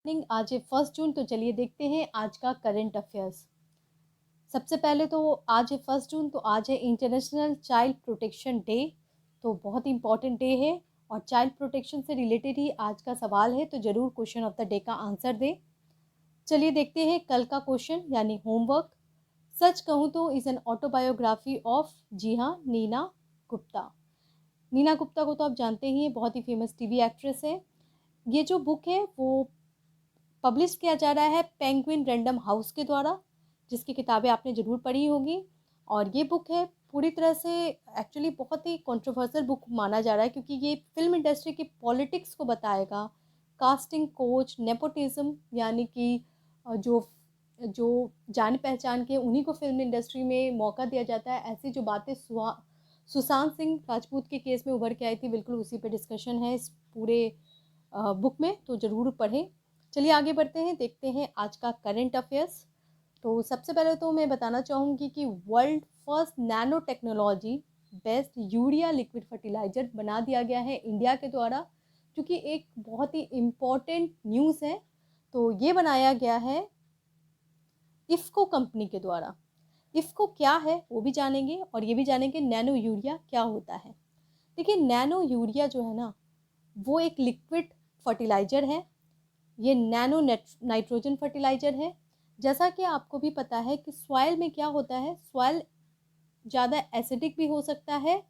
Morning. आज है 1 जून, तो चलिए देखते हैं आज का करंट अफेयर्स। सबसे पहले तो आज है 1 जून, तो आज है इंटरनेशनल चाइल्ड प्रोटेक्शन डे। तो बहुत इंपॉर्टेंट डे है और चाइल्ड प्रोटेक्शन से रिलेटेड ही आज का सवाल है, तो ज़रूर क्वेश्चन ऑफ द डे का आंसर दें। चलिए देखते हैं कल का क्वेश्चन यानी होमवर्क। सच कहूँ तो इज़ एन ऑटोबायोग्राफी ऑफ, जी हाँ, नीना गुप्ता। नीना गुप्ता को तो आप जानते ही हैं, बहुत ही फेमस टीवी एक्ट्रेस है। ये जो बुक है वो पब्लिश किया जा रहा है पेंगुइन रैंडम हाउस के द्वारा, जिसकी किताबें आपने ज़रूर पढ़ी होगी। और ये बुक है पूरी तरह से एक्चुअली बहुत ही कंट्रोवर्शियल बुक माना जा रहा है, क्योंकि ये फिल्म इंडस्ट्री की पॉलिटिक्स को बताएगा। कास्टिंग कोच, नेपोटिज्म, यानी कि जो जो जान पहचान के उन्हीं को फिल्म इंडस्ट्री में मौका दिया जाता है, ऐसी जो बातें सुशांत सिंह राजपूत के केस में उभर के आई थी, बिल्कुल उसी पे डिस्कशन है इस पूरे बुक में, तो ज़रूर पढ़ें। चलिए आगे बढ़ते हैं, देखते हैं आज का करंट अफेयर्स। तो सबसे पहले तो मैं बताना चाहूँगी कि world first nano technology based urea liquid fertiliser बना दिया गया है इंडिया के द्वारा, जो कि एक बहुत ही इम्पॉर्टेंट न्यूज़ है। तो ये बनाया गया है इफ़को कंपनी के द्वारा। इफ़को क्या है वो भी जानेंगे, और ये भी जानेंगे नैनो यूरिया क्या होता है। देखिए, नैनो यूरिया जो है ना, वो एक लिक्विड फर्टिलाइज़र है। ये नैनो नाइट्रोजन फर्टिलाइज़र है। जैसा कि आपको भी पता है कि सॉइल में क्या होता है, सॉइल ज़्यादा एसिडिक भी हो सकता है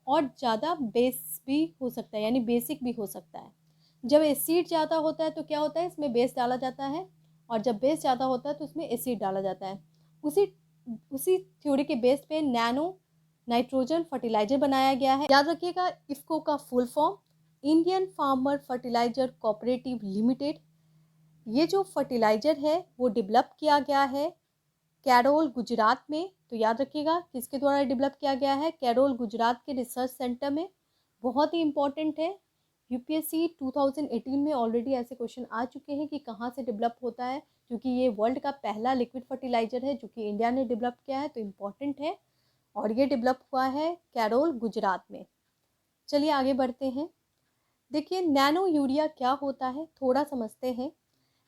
और ज़्यादा बेस भी हो सकता है, यानी बेसिक भी हो सकता है। जब एसिड ज़्यादा होता है तो क्या होता है, इसमें बेस डाला जाता है, और जब बेस ज़्यादा होता है तो इसमें एसिड डाला जाता है। उसी उसी थ्योरी के बेस पे नैनो नाइट्रोजन फर्टिलाइज़र बनाया गया है। याद रखिएगा, इफ़को का full form Indian farmer fertiliser cooperative limited. ये जो फर्टिलाइज़र है वो डेवलप किया गया है कैरोल, गुजरात में। तो याद रखिएगा किसके द्वारा डेवलप किया गया है, कैरोल गुजरात के रिसर्च सेंटर में। बहुत ही इंपॉर्टेंट है। यूपीएससी 2018 में ऑलरेडी ऐसे क्वेश्चन आ चुके हैं कि कहाँ से डेवलप होता है, क्योंकि ये वर्ल्ड का पहला लिक्विड फर्टिलाइज़र है जो कि इंडिया ने डेवलप किया है, तो इम्पॉर्टेंट है। और ये डेवलप हुआ है कैरोल, गुजरात में। चलिए आगे बढ़ते हैं। देखिए, नैनो यूरिया क्या होता है थोड़ा समझते हैं।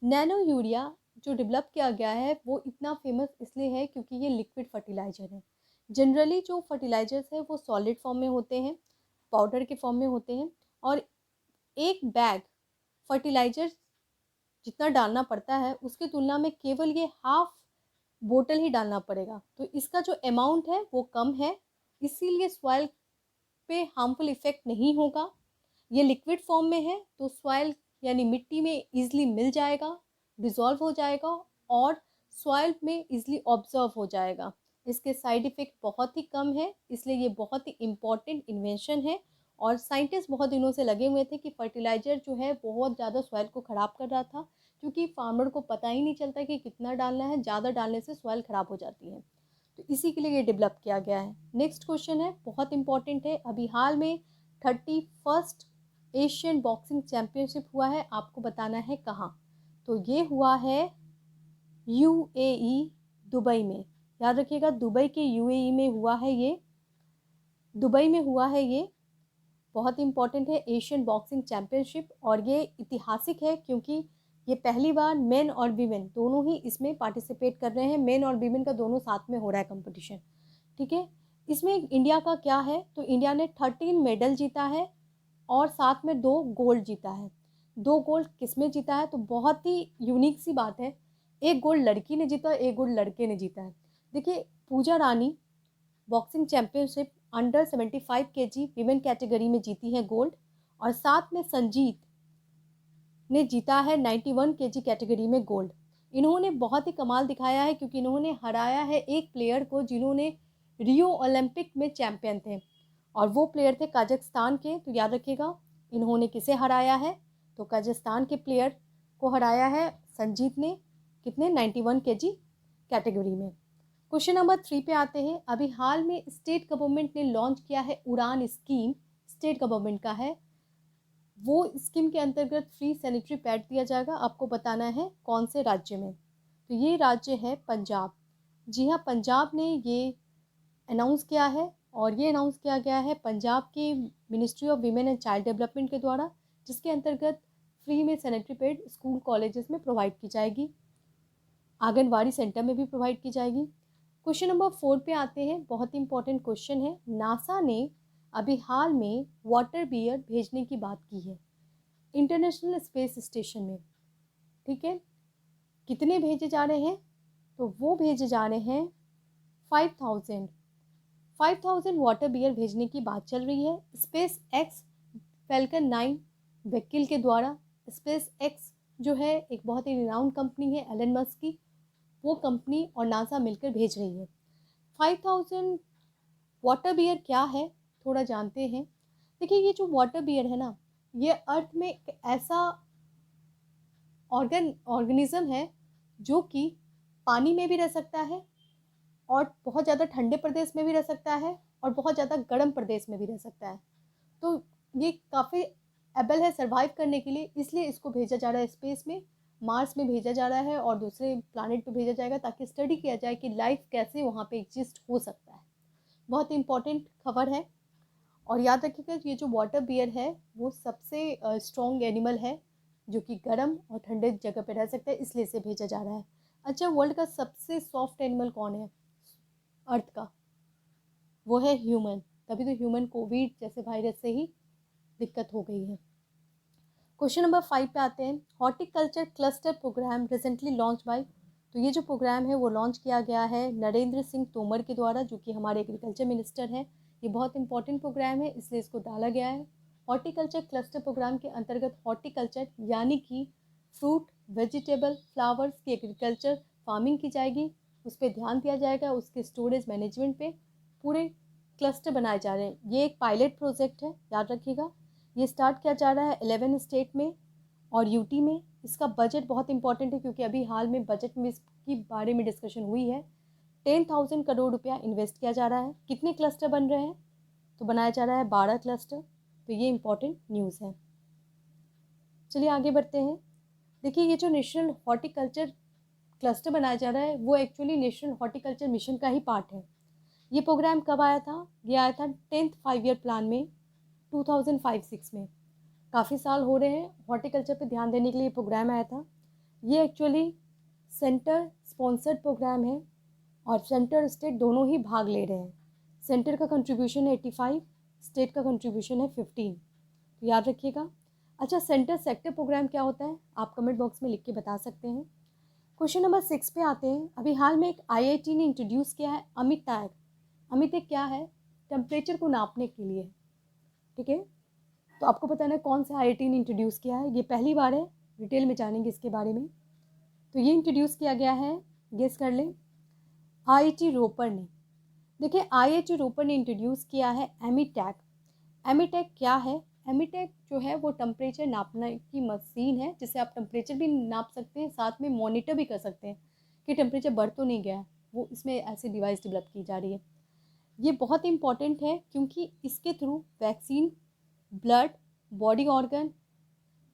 नैनो यूरिया जो डेवलप किया गया है वो इतना फेमस इसलिए है क्योंकि ये लिक्विड फर्टिलाइज़र है। जनरली जो फर्टिलाइज़र्स है वो सॉलिड फॉर्म में होते हैं, पाउडर के फॉर्म में होते हैं, और एक बैग फर्टिलाइज़र जितना डालना पड़ता है उसकी तुलना में केवल ये हाफ बोतल ही डालना पड़ेगा। तो इसका जो अमाउंट है वो कम है, इसीलिए सॉइल पे हार्मफुल इफेक्ट नहीं होगा। ये लिक्विड फॉर्म में है तो सॉइल यानी मिट्टी में ईजिली मिल जाएगा, डिज़ोल्व हो जाएगा, और सॉइल में ईजिली ऑब्जर्व हो जाएगा। इसके साइड इफ़ेक्ट बहुत ही कम है, इसलिए ये बहुत ही इम्पॉर्टेंट इन्वेंशन है। और साइंटिस्ट बहुत दिनों से लगे हुए थे कि फर्टिलाइज़र जो है बहुत ज़्यादा सॉइल को ख़राब कर रहा था, क्योंकि फार्मर को पता ही नहीं चलता कि कितना डालना है, ज़्यादा डालने से सॉइल ख़राब हो जाती है। तो इसी के लिए ये डेवलप किया गया है। नेक्स्ट क्वेश्चन है, बहुत इंपॉर्टेंट है। अभी हाल में 31st एशियन बॉक्सिंग चैम्पियनशिप हुआ है, आपको बताना है कहाँ। तो ये हुआ है यूएई, दुबई में। याद रखिएगा, दुबई के यूएई में हुआ है ये, दुबई में हुआ है ये। बहुत इंपॉर्टेंट है एशियन बॉक्सिंग चैम्पियनशिप, और ये ऐतिहासिक है क्योंकि ये पहली बार मेन और वीमेन दोनों ही इसमें पार्टिसिपेट कर रहे हैं। मेन और वीमेन का दोनों साथ में हो रहा है कंपटीशन, ठीक है। इसमें इंडिया का क्या है, तो इंडिया ने 13 मेडल जीता है और साथ में 2 गोल्ड जीता है। 2 गोल्ड किस में जीता है, तो बहुत ही यूनिक सी बात है, एक गोल्ड लड़की ने जीता, एक गोल्ड लड़के ने जीता है। देखिए, Pooja Rani boxing championship under 75 KG women category में जीती है गोल्ड, और साथ में संजीत ने जीता है 91 केजी कैटेगरी में गोल्ड। इन्होंने बहुत ही कमाल दिखाया है क्योंकि इन्होंने हराया है एक प्लेयर को जिन्होंने रियो ओलंपिक में चैंपियन थे, और वो प्लेयर थे कजाकिस्तान के। तो याद रखिएगा इन्होंने किसे हराया है, तो कजाकिस्तान के प्लेयर को हराया है संजीत ने, कितने, 91 केजी कैटेगरी में। क्वेश्चन नंबर 3 पे आते हैं। अभी हाल में स्टेट गवर्नमेंट ने लॉन्च किया है उड़ान स्कीम, स्टेट गवर्नमेंट का है। वो स्कीम के अंतर्गत फ्री सैनिटरी पैड दिया जाएगा। आपको बताना है कौन से राज्य में, तो ये राज्य है पंजाब। जी हाँ, पंजाब ने ये अनाउंस किया है, और ये अनाउंस किया गया है पंजाब के ministry of women and child development के द्वारा, जिसके अंतर्गत फ्री में सैनिटरी पैड स्कूल कॉलेजेस में प्रोवाइड की जाएगी, आंगनवाड़ी सेंटर में भी प्रोवाइड की जाएगी। क्वेश्चन नंबर 4 पे आते हैं, बहुत ही इंपॉर्टेंट क्वेश्चन है। नासा ने अभी हाल में वाटर बियर भेजने की बात की है इंटरनेशनल स्पेस स्टेशन में, ठीक है। कितने भेजे जा रहे हैं? तो वो भेजे जा रहे हैं 5000 वाटर बियर भेजने की बात चल रही है स्पेस एक्स फैल्कन 9 व्हीकल के द्वारा। स्पेस एक्स जो है एक बहुत ही रिनाउंड कंपनी है एलन मस्क की, वो कंपनी और नासा मिलकर भेज रही है। 5000 वाटर बियर क्या है, थोड़ा जानते हैं। देखिए, ये जो वाटर बियर है ना, ये अर्थ में एक ऐसा ऑर्गेनिज्म है जो कि पानी में भी रह सकता है और बहुत ज़्यादा ठंडे प्रदेश में भी रह सकता है और बहुत ज़्यादा गर्म प्रदेश में भी रह सकता है। तो ये काफ़ी एबल है सर्वाइव करने के लिए, इसलिए इसको भेजा जा रहा है स्पेस में, मार्स में भेजा जा रहा है और दूसरे प्लानट पे भेजा जाएगा ताकि स्टडी किया जाए कि लाइफ कैसे वहाँ पे एग्जिस्ट हो सकता है। बहुत इंपॉर्टेंट खबर है। और याद रखिएगा, ये जो वाटर बियर है वो सबसे स्ट्रॉन्ग एनिमल है जो कि गर्म और ठंडे जगह पे रह सकता है, इसलिए इसे भेजा जा रहा है। अच्छा, वर्ल्ड का सबसे सॉफ्ट एनिमल कौन है अर्थ का? वो है ह्यूमन। तभी तो ह्यूमन कोविड जैसे वायरस से ही दिक्कत हो गई है। क्वेश्चन नंबर 5 पे आते हैं। Horticulture cluster programme recently launch by, तो ये जो प्रोग्राम है वो लॉन्च किया गया है नरेंद्र सिंह तोमर के द्वारा, जो कि हमारे एग्रीकल्चर मिनिस्टर हैं। ये बहुत इंपॉर्टेंट प्रोग्राम है, इसलिए इसको डाला गया है। हॉर्टिकल्चर क्लस्टर प्रोग्राम के अंतर्गत हॉर्टिकल्चर यानी कि फ्रूट, वेजिटेबल, फ्लावर्स की एग्रीकल्चर फार्मिंग की जाएगी, उस पर ध्यान दिया जाएगा, उसके स्टोरेज मैनेजमेंट पे पूरे क्लस्टर बनाए जा रहे हैं। ये एक पायलट प्रोजेक्ट है, याद रखिएगा। ये स्टार्ट किया जा रहा है 11 स्टेट में और यूटी में। इसका बजट बहुत इंपॉर्टेंट है क्योंकि अभी हाल में बजट में इसके बारे में डिस्कशन हुई है। 10,000 करोड़ रुपया इन्वेस्ट किया जा रहा है। कितने क्लस्टर बन रहे हैं? तो बनाया जा रहा है 12 क्लस्टर। तो ये इंपॉर्टेंट न्यूज़ है। चलिए आगे बढ़ते हैं। देखिए, ये जो नेशनल हॉर्टिकल्चर क्लस्टर बनाया जा रहा है वो एक्चुअली नेशनल हॉर्टिकल्चर मिशन का ही पार्ट है। ये प्रोग्राम कब आया था? ये आया था 10th 5 ईयर प्लान में 2005-6 में। काफ़ी साल हो रहे हैं। हॉर्टिकल्चर पे ध्यान देने के लिए प्रोग्राम आया था। ये एक्चुअली सेंटर स्पॉन्सर्ड प्रोग्राम है और सेंटर स्टेट दोनों ही भाग ले रहे हैं। सेंटर का कंट्रीब्यूशन है 85, स्टेट का कंट्रीब्यूशन है 15, तो याद रखिएगा। अच्छा, सेंटर सेक्टर प्रोग्राम क्या होता है? आप कमेंट बॉक्स में लिख के बता सकते हैं। क्वेश्चन नंबर 6 पे आते हैं। अभी हाल में एक आईआईटी ने इंट्रोड्यूस किया है अमित टैग। अमित एक क्या है? टेम्परेचर को नापने के लिए, ठीक है। तो आपको पता है ना कौन सा आईआईटी ने इंट्रोड्यूस किया है? ये पहली बार है, डिटेल में जानेंगे इसके बारे में। तो ये इंट्रोड्यूस किया गया है, गेस कर लें, आईआईटी रोपर ने। देखिए, आईआईटी रोपर ने इंट्रोड्यूस किया है एमीटैक। एमीटैक क्या है? एमीटैक जो है वो टेम्परेचर नापने की मशीन है, जिससे आप टेम्परेचर भी नाप सकते हैं, साथ में मॉनिटर भी कर सकते हैं कि टेम्परेचर बढ़ तो नहीं गया। वो इसमें ऐसी डिवाइस डेवलप की जा रही है। ये बहुत इंपॉर्टेंट है क्योंकि इसके through vaccine, blood, body organ,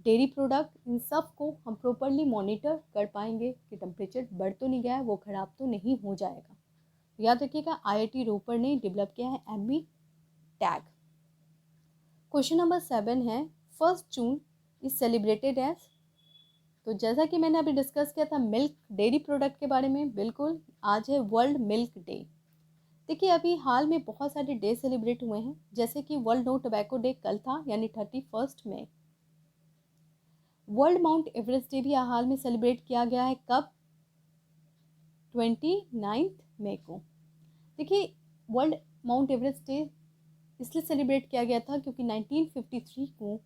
dairy product, इन सब को हम प्रॉपरली मॉनिटर कर पाएंगे कि टेम्परेचर बढ़ तो नहीं गया है, वो ख़राब तो नहीं हो जाएगा। याद रखिएगा, आईआईटी रोपर ने डेवलप किया है एमी टैग। क्वेश्चन नंबर 7 है, 1 जून इज सेलिब्रेटेड एज, तो जैसा कि मैंने अभी डिस्कस किया था मिल्क डेयरी प्रोडक्ट के बारे में, बिल्कुल आज है वर्ल्ड मिल्क डे। देखिए, अभी हाल में बहुत सारे डे सेलिब्रेट हुए हैं, जैसे कि वर्ल्ड नो टोबैको डे कल था, यानी 31 मई। वर्ल्ड माउंट एवरेस्ट डे भी हाल में सेलिब्रेट किया गया है, कब? 29 मई को। देखिए, वर्ल्ड माउंट एवरेस्ट डे इसलिए सेलिब्रेट किया गया था क्योंकि 1953 को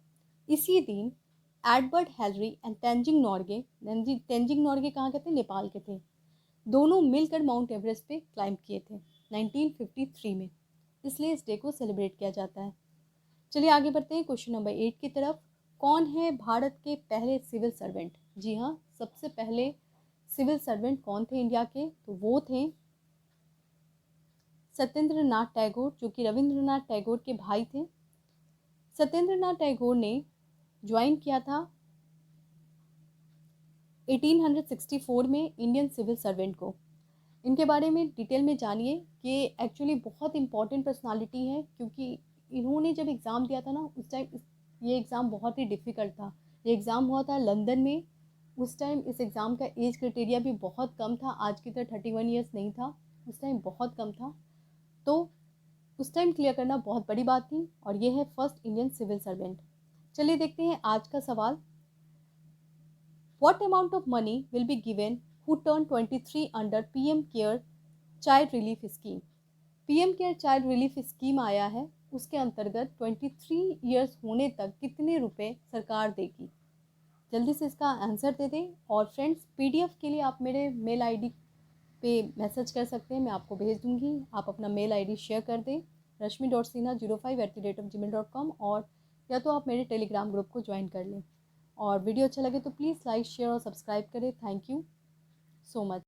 इसी दिन Edward Hillary and Tenzing Norgay, Tenzing Norgay कहाँ के थे? नेपाल के थे, दोनों मिलकर माउंट एवरेस्ट पे क्लाइंब किए थे 1953 में, इसलिए इस डे को सेलिब्रेट किया जाता है। चलिए आगे बढ़ते हैं क्वेश्चन नंबर 8 की तरफ। कौन है भारत के पहले सिविल सर्वेंट? जी हाँ, सबसे पहले सिविल सर्वेंट कौन थे इंडिया के? तो वो थे सत्येंद्र नाथ टैगोर, जो कि रविंद्रनाथ टैगोर के भाई थे। सत्येंद्र नाथ टैगोर ने ज्वाइन किया था 1864 में इंडियन सिविल सर्वेंट को। इनके बारे में डिटेल में जानिए कि एक्चुअली बहुत इंपॉर्टेंट पर्सनालिटी है, क्योंकि इन्होंने जब एग्ज़ाम दिया था ना उस टाइम ये एग्ज़ाम बहुत ही डिफ़िकल्ट था, ये एग्ज़ाम हुआ था लंदन में। उस टाइम इस एग्ज़ाम का एज क्राइटेरिया भी बहुत कम था, आज की तरह 31 ईयर्स नहीं था, उस टाइम बहुत कम था। तो उस टाइम क्लियर करना बहुत बड़ी बात थी, और ये है फर्स्ट इंडियन सिविल सर्वेंट। चलिए देखते हैं आज का सवाल। What amount of money will be given who turn 23 under PM Care Child Relief Scheme? PM Care Child Relief Scheme आया है, उसके अंतर्गत 23 ईयर्स होने तक कितने रुपए सरकार देगी? जल्दी से इसका आंसर दे दें। और फ्रेंड्स, पीडीएफ के लिए आप मेरे मेल आईडी पे मैसेज कर सकते हैं, मैं आपको भेज दूंगी। आप अपना मेल आईडी शेयर कर दें rashmi.sinha05@gmail.com, और या तो आप मेरे टेलीग्राम ग्रुप को ज्वाइन कर लें। और वीडियो अच्छा लगे तो प्लीज़ लाइक, शेयर और सब्सक्राइब करें। Thank you so much.